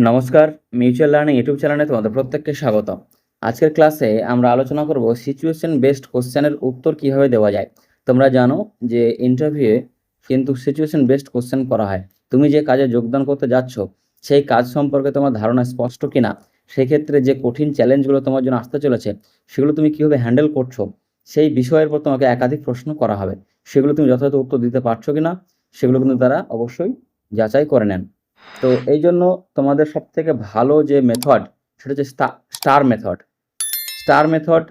নমস্কার, mutual learning YouTube চ্যানেলে তোমাদের প্রত্যেককে স্বাগত। আজকের ক্লাসে আমরা আলোচনা করব সিচুয়েশন বেসড কোশ্চেনের উত্তর কিভাবে দেওয়া যায়। তোমরা জানো যে ইন্টারভিউয়ে কিন্তু সিচুয়েশন বেসড কোশ্চেন করা হয়। তুমি যে কাজে যোগদান করতে যাচ্ছ সেই কাজ সম্পর্কে তোমার ধারণা স্পষ্ট কিনা, সেক্ষেত্রে যে কঠিন চ্যালেঞ্জগুলো তোমার জন্য আসতে চলেছে সেগুলো তুমি কীভাবে হ্যান্ডেল করছো, সেই বিষয়ের উপর তোমাকে একাধিক প্রশ্ন করা হবে। সেগুলো তুমি যথাযথ উত্তর দিতে পারছো কিনা সেগুলো কিন্তু তারা অবশ্যই যাচাই করে নেন। তো এই জন্য তোমাদের সবথেকে ভালো যে মেথড সেটা হচ্ছে স্টার মেথড। স্টার মেথড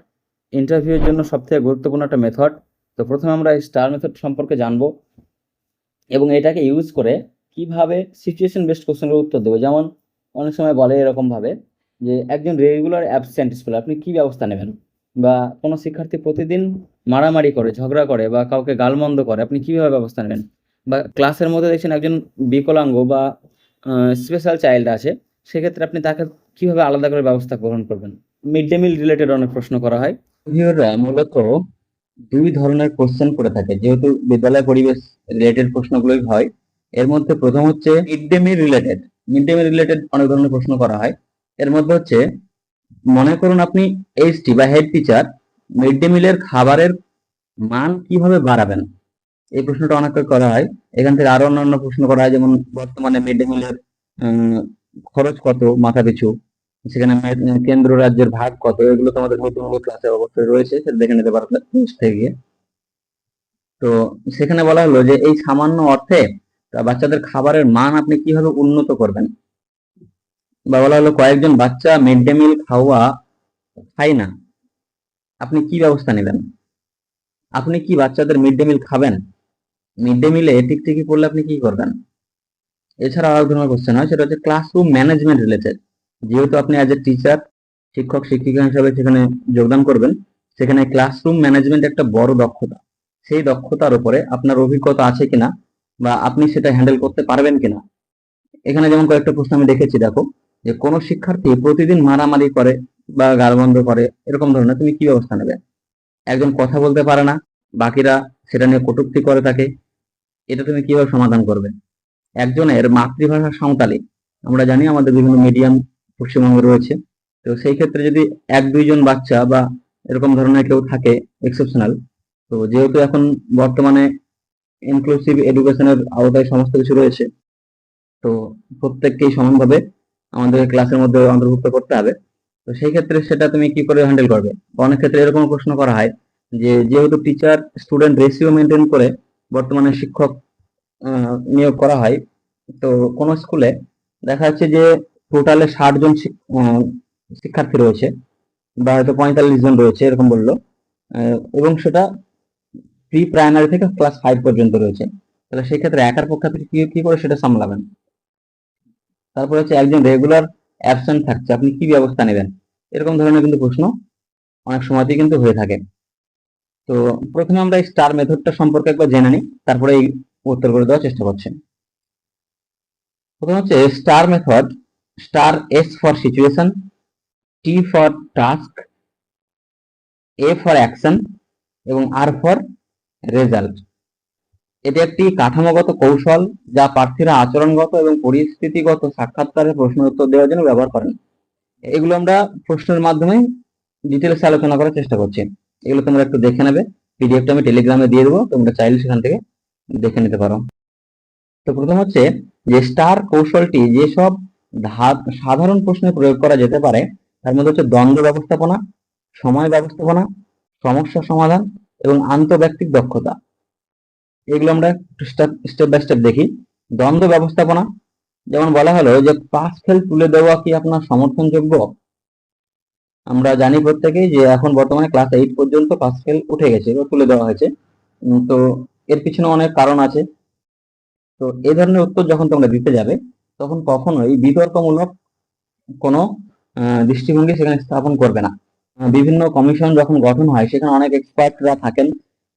ইন্টারভিউয়ের জন্য সবথেকে গুরুত্বপূর্ণ একটা মেথড। তো প্রথমে আমরা এই স্টার মেথড সম্পর্কে জানবো এবং এটাকে ইউজ করে কিভাবে সিচুয়েশন বেসড কোশ্চেনের উত্তর দেবো। যেমন অনেক সময় বলে এরকমভাবে যে একজন রেগুলার অ্যাবসেন্ট স্কুলে আপনি কী ব্যবস্থা নেবেন, বা কোনো শিক্ষার্থী প্রতিদিন মারামারি করে, ঝগড়া করে বা কাউকে গালমন্দ করে, আপনি কীভাবে ব্যবস্থা নেবেন। বা ক্লাসের মধ্যে দেখছেন একজন বিকলাঙ্গ বা স্পেশাল চাইল্ড আছে, সেক্ষেত্রে আপনি তাকে কীভাবে আলাদা করে ব্যবস্থা গ্রহণ করবেন। মিড ডে মিল রিলেটেড অনেক প্রশ্ন করা হয়। ইন্টারভিউয়াররা মূলত দুই ধরনের কোশ্চেন করে থাকে, যেহেতু বিদ্যালয় পরিবেশ রিলেটেড প্রশ্নগুলোই হয়। এর মধ্যে প্রথম হচ্ছে mid day meal related. Mid day meal related অনেক ধরনের প্রশ্ন করা হয়। এর মধ্যে হচ্ছে, মনে করুন আপনি এইচটি বা হেড টিচার, মিড ডে মিলের খাবারের মান কিভাবে বাড়াবেন, এই প্রশ্নটা অনেক করা হয়। এখান থেকে আরো অন্যান্য প্রশ্ন করা হয়, যেমন বর্তমানে মিড ডে মিলের খরচ কত মাথা পিছু, সেখানে কেন্দ্র রাজ্যের ভাগ কত, এগুলো তোমাদের মিড ডে মিল ক্লাসে অবশ্যই রয়েছে, সেটা দেখে নিতে পারবে থেকে গিয়ে। তো সেখানে বলা হলো যে এই সামান্য অর্থে বাচ্চাদের খাবারের মান আপনি কিভাবে উন্নত করবেন। বা বলা হলো কয়েকজন বাচ্চা মিড ডে মিল খায় না, আপনি কি ব্যবস্থা নেবেন। আপনি কি বাচ্চাদের মিড ডে মিল খাবেন? মিড ডে মিলে টিকটিকি পড়লে আপনি কি করবেন? এছাড়া আরো ধরনের কোশ্চেন হয়, সেটা হচ্ছে ক্লাসরুম ম্যানেজমেন্ট রিলেটেড। যেহেতু আপনি অ্যাজ এ টিচার, শিক্ষক শিক্ষিকা হিসাবে সেখানে যোগদান করবেন, সেখানে ক্লাসরুম ম্যানেজমেন্ট একটা বড় দক্ষতা। সেই দক্ষতার উপরে আপনার অভিজ্ঞতা আছে কিনা বা আপনি সেটা হ্যান্ডেল করতে পারবেন কিনা। এখানে যেমন কয়েকটা প্রশ্ন আমি দেখেছি, দেখো যে কোনো শিক্ষার্থী প্রতিদিন মারামারি করে বা গালমন্দ করে, এরকম ধরনের তুমি কি ব্যবস্থা নেবে। একজন কথা বলতে পারে না, বাকিরা সেটা নিয়ে কটূক্তি করে থাকে, এটা তুমি কিভাবে সমাধান করবে। একজনের মাতৃভাষা সাঁওতালি, আমরা জানি আমাদের বিভিন্ন মিডিয়াম পশ্চিমবঙ্গে রয়েছে, তো সেই ক্ষেত্রে যদি এক দুইজন বাচ্চা বা এরকম ধরনের কেউ থাকে এক্সেপশনাল, তো যেহেতু এখন বর্তমানে ইনক্লুসিভ এডুকেশনের আওতায় সমস্ত কিছু রয়েছে, তো প্রত্যেককেই সমানভাবে আমাদের ক্লাসের মধ্যে অন্তর্ভুক্ত করতে হবে। তো সেই ক্ষেত্রে সেটা তুমি কি করে হ্যান্ডেল করবে। অনেক ক্ষেত্রে এরকম প্রশ্ন করা হয় যে যেহেতু টিচার স্টুডেন্ট রেশিও মেনটেন করে বর্তমানে শিক্ষক নিয়োগ করা হয়, তো কোন স্কুলে দেখা যাচ্ছে যে টোটালে 60 জন শিক্ষার্থী রয়েছে বা হয়তো 45 জন রয়েছে এরকম বললো, এবং সেটা প্রি প্রাইমারি থেকে ক্লাস 5 পর্যন্ত রয়েছে। তাহলে সেই ক্ষেত্রে একার পক্ষে আপনি কি করে সেটা সামলাবেন। তারপর হচ্ছে একজন রেগুলার অ্যাবসেন্ট থাকছে, আপনি কি ব্যবস্থা নেবেন। এরকম ধরনের কিন্তু প্রশ্ন অনেক সময়তেই কিন্তু হয়ে থাকে। তো প্রথমে আমরা এই স্টার মেথডটা সম্পর্কে একবার জেনে নিই, তারপরে এই উত্তর করে দেওয়ার চেষ্টা করছি। প্রথম হচ্ছে star method. Star S for situation, T for task, A for action এবং আর ফর রেজাল্ট। এটি একটি কাঠামোগত কৌশল যা প্রার্থীরা আচরণগত এবং পরিস্থিতিগত সাক্ষাৎকারে প্রশ্ন উত্তর দেওয়ার জন্য ব্যবহার করেন। এগুলো আমরা প্রশ্নের মাধ্যমে ডিটেলসে আলোচনা করার চেষ্টা করছি। এগুলো তোমরা একটু দেখে নেবে, পিডিএফটা আমি টেলিগ্রামে দিয়ে দেবো, তোমরা চাইলে সেখান থেকে দেখে নিতে পারো। তো প্রথম হচ্ছে যে স্টার কৌশলটি যেসব সাধারণ প্রশ্নে প্রয়োগ করা যেতে পারে তার মধ্যে হচ্ছে দ্বন্দ্ব ব্যবস্থাপনা, সময় ব্যবস্থাপনা, সমস্যা সমাধান এবং আন্তঃব্যক্তিক দক্ষতা। এগুলো আমরা স্টেপ বাই স্টেপ দেখি। দ্বন্দ্ব ব্যবস্থাপনা, যেমন বলা হলো যে পাস ফেল তুলে দেওয়া কি আপনার সমর্থনযোগ্য। আমরা জানি প্রত্যেকেই যে এখন বর্তমানে ক্লাস 8 পর্যন্ত পাস ফেল উঠে গেছে বা তুলে দেওয়া হয়েছে, তো এর পিছনে অনেক কারণ আছে। তো এই ধরনের উত্তর যখন তোমরা দিতে যাবে তখন কখনোই বিতর্কমূলক কোনো দৃষ্টিভঙ্গি সেখানে স্থাপন করবে না। বিভিন্ন কমিশন যখন গঠন হয় সেখানে অনেক এক্সপার্টরা থাকেন,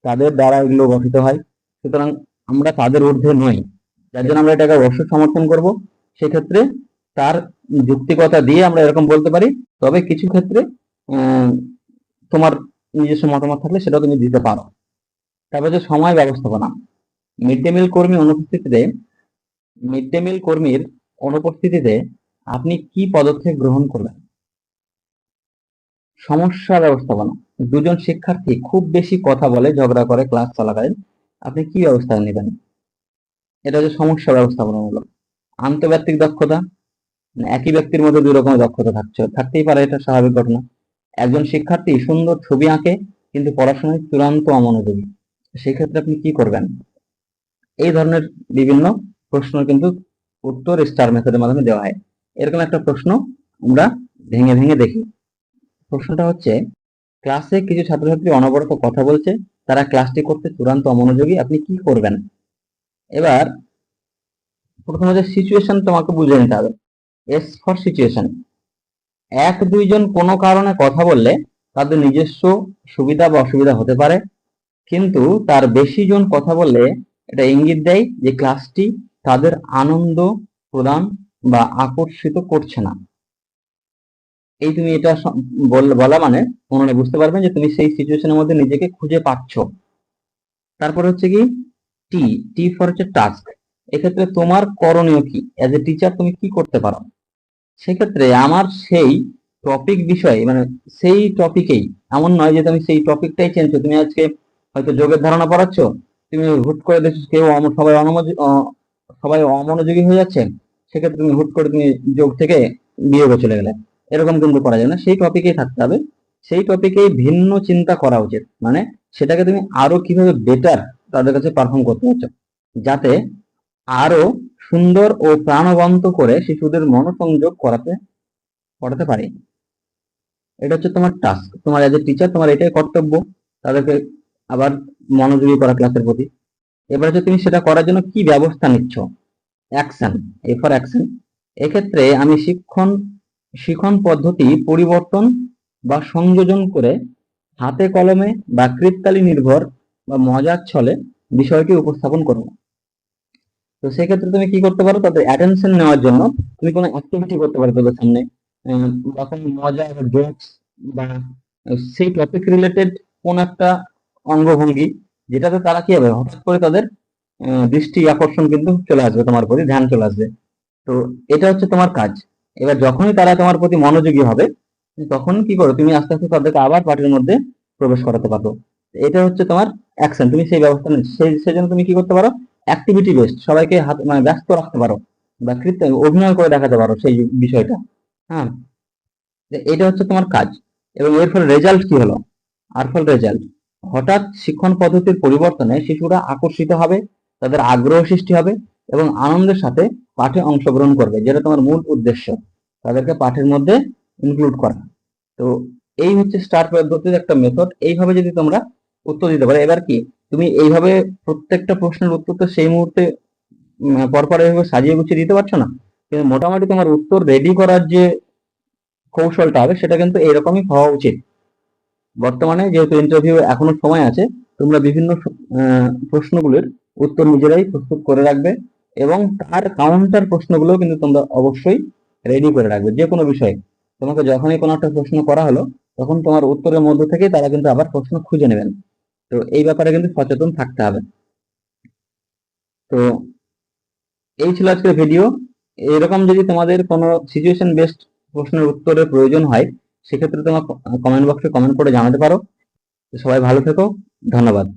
তাদের দ্বারা এগুলো গঠিত হয়, সুতরাং আমরা তাদের ঊর্ধ্বে নই, যার জন্য আমরা এটাকে অবশ্যই সমর্থন করব। সেক্ষেত্রে তার যুক্তিকতা দিয়ে আমরা এরকম বলতে পারি, তবে কিছু ক্ষেত্রে তোমার নিজস্ব মতামত থাকলে সেটাও তুমি দিতে পারো। তারপর যে সময় ব্যবস্থাপনা, মিড ডে মিল কর্মীর অনুপস্থিতিতে আপনি কি পদক্ষেপ গ্রহণ করবেন? সমস্যা ব্যবস্থাপনা, দুজন শিক্ষার্থী খুব বেশি কথা বলে, ঝগড়া করে ক্লাস চলাকালীন, আপনি কি ব্যবস্থা নেবেন? এটা হচ্ছে সমস্যা ব্যবস্থাপনামূলক। আন্তঃব্যক্তিক দক্ষতা, মানে একই ব্যক্তির মধ্যে দুই রকমের দক্ষতা থাকতেই পারে, এটা স্বাভাবিক ঘটনা। একজন শিক্ষার্থী সুন্দর ছবি আঁকে কিন্তু পড়াশোনায় চূড়ান্ত অমনোযোগী, সেই ক্ষেত্রে আপনি কি করবেন? এই ধরনের বিভিন্ন প্রশ্ন কিন্তু উত্তর স্টার মেথডের মাধ্যমে দেওয়া হয়। এরকম একটা প্রশ্ন আমরা ভেঙে ভেঙে দেখি। প্রশ্নটা হচ্ছে, ক্লাসে কিছু ছাত্রছাত্রী অনবরত কথা বলছে, তারা ক্লাসটি করতে চূড়ান্ত অমনোযোগী, আপনি কি করবেন? এবার প্রথমে যে সিচুয়েশন তোমাকে বুঝে নিতে হবে। এস ফর সিচুয়েশন, এক দুইজন কোনো কারণে কথা বললে তাদের নিজস্ব সুবিধা বা অসুবিধা হতে পারে, কিন্তু তার বেশি জন কথা বললে এটা ইঙ্গিত দেয় যে ক্লাসটি তাদের আনন্দ প্রদান বা আকর্ষিত করছে না। এই তুমি এটা বলা মানে মনে বুঝতে পারবেন যে তুমি সেই সিচুয়েশনের মধ্যে নিজেকে খুঁজে পাচ্ছ। তারপর হচ্ছে কি টি, টি ফর হচ্ছে টাস্ক। এক্ষেত্রে তোমার করণীয় কি? অ্যাজ এ টিচার তুমি কি করতে পারো? সেক্ষেত্রে আমার সেই টপিক বিষয়ে, মানে সেই টপিকেই, এমন নয় যে তুমি সেই টপিকটাই চেঞ্জ করছো। তুমি আজকে হয়তো যোগের ধারণা পড়াচ্ছ, তুমি হুট করে দেখছো কেউ সবাই অমনোযোগী হয়ে যাচ্ছে, সেক্ষেত্রে তুমি হুট করে তুমি যোগ থেকে বিয়োগে চলে গেলে, এরকম কিন্তু করা যায় না। সেই টপিকেই থাকতে হবে, সেই টপিকেই ভিন্ন চিন্তা করা উচিত। মানে সেটাকে তুমি আরো কিভাবে বেটার তাদের কাছে পারফর্ম করতে পারছো, যাতে আরো সুন্দর ও প্রাণবন্ত করে শিশুদের মনোসংযোগ পড়াতে পারি। এটা হচ্ছে তোমার টাস্ক, তোমার এজ এ টিচার তোমার এটাই কর্তব্য, তাদেরকে আবার মনোযোগী করা ক্লাসের প্রতি। এবার হচ্ছে তুমি সেটা করার জন্য কি ব্যবস্থা নিচ্ছ? Action, A for action. এক্ষেত্রে আমি শিখন পদ্ধতি পরিবর্তন বা সংযোজন করে হাতে কলমে বা কৃত্তালি নির্ভর বা মজার ছলে বিষয়টি উপস্থাপন করবো। তো সেক্ষেত্রে তুমি কি করতে পারো, তাদের অ্যাটেনশন নেওয়ার জন্য তুমি কোনো অ্যাক্টিভিটি করতে পারো তাদের সামনে, বা কোনো মজা বা জোকস, বা সেই টপিক রিলেটেড কোন একটা অঙ্গভঙ্গি, যেটাতে তারা কি হবে, হঠাৎ করে তাদের দৃষ্টি আকর্ষণ কিন্তু চলে আসবে, তোমার প্রতি ধ্যান চলে আসবে। তো এটা হচ্ছে তোমার কাজ। এবার যখনই তারা তোমার প্রতি মনোযোগী হবে, তখন কি করো, তুমি আস্তে আস্তে তাদেরকে আবার পার্টির মধ্যে প্রবেশ করাতে পারো। এটা হচ্ছে তোমার অ্যাকশন, তুমি সেই ব্যবস্থা সেই জন্য তুমি কি করতে পারো, অ্যাক্টিভিটি বেসড, সবাইকে হাত মানে ব্যস্ত রাখতে পারো, বা অভিনয় করে দেখাতে পারো সেই বিষয়টা। হ্যাঁ, এটা হচ্ছে তোমার কাজ। এবং এর ফলে রেজাল্ট কি হলো? আর ফল রেজাল্ট, হঠাৎ শিক্ষণ পদ্ধতির পরিবর্তনে শিশুরা আকর্ষিত হবে, তাদের আগ্রহ সৃষ্টি হবে এবং আনন্দের সাথে পাঠে অংশগ্রহণ করবে, যেটা তোমার মূল উদ্দেশ্য, তাদেরকে পাঠের মধ্যে ইনক্লুড করা। তো এই হচ্ছে স্টার পদ্ধতির একটা মেথড। এইভাবে যদি তোমরা উত্তর দিতে পারো, এবার কি তুমি এইভাবে প্রত্যেকটা প্রশ্নের উত্তর তো সেই মুহূর্তে পরপর এইভাবে সাজিয়ে গুছিয়ে দিতে পারছো না, কিন্তু মোটামুটি তোমার উত্তর রেডি করার যে কৌশলটা হবে সেটা কিন্তু এইরকমই হওয়া উচিত। বর্তমানে যেহেতু ইন্টারভিউ এখনো সময় আছে, তোমরা বিভিন্ন প্রশ্নগুলোর উত্তর নিজেরাই প্রস্তুত করে রাখবে, এবং তার কাউন্টার প্রশ্নগুলো কিন্তু তোমরা অবশ্যই রেডি করে রাখবে। যে কোনো বিষয়ে তোমাকে যখনই কোনো একটা প্রশ্ন করা হলো, তখন তোমার উত্তরের মধ্যে থেকে তারা কিন্তু আবার প্রশ্ন খুঁজে নেবেন। তো এই ব্যাপারে কিন্তু সচেতন থাকতে হবে। তো এই ছিল আজকের ভিডিও। এরকম যদি তোমাদের কোনো সিচুয়েশন বেসড প্রশ্নের উত্তরের প্রয়োজন হয়, সেক্ষেত্রে তোমার কমেন্ট বক্সে কমেন্ট করে জানাতে পারো। সবাই ভালো থেকো, ধন্যবাদ।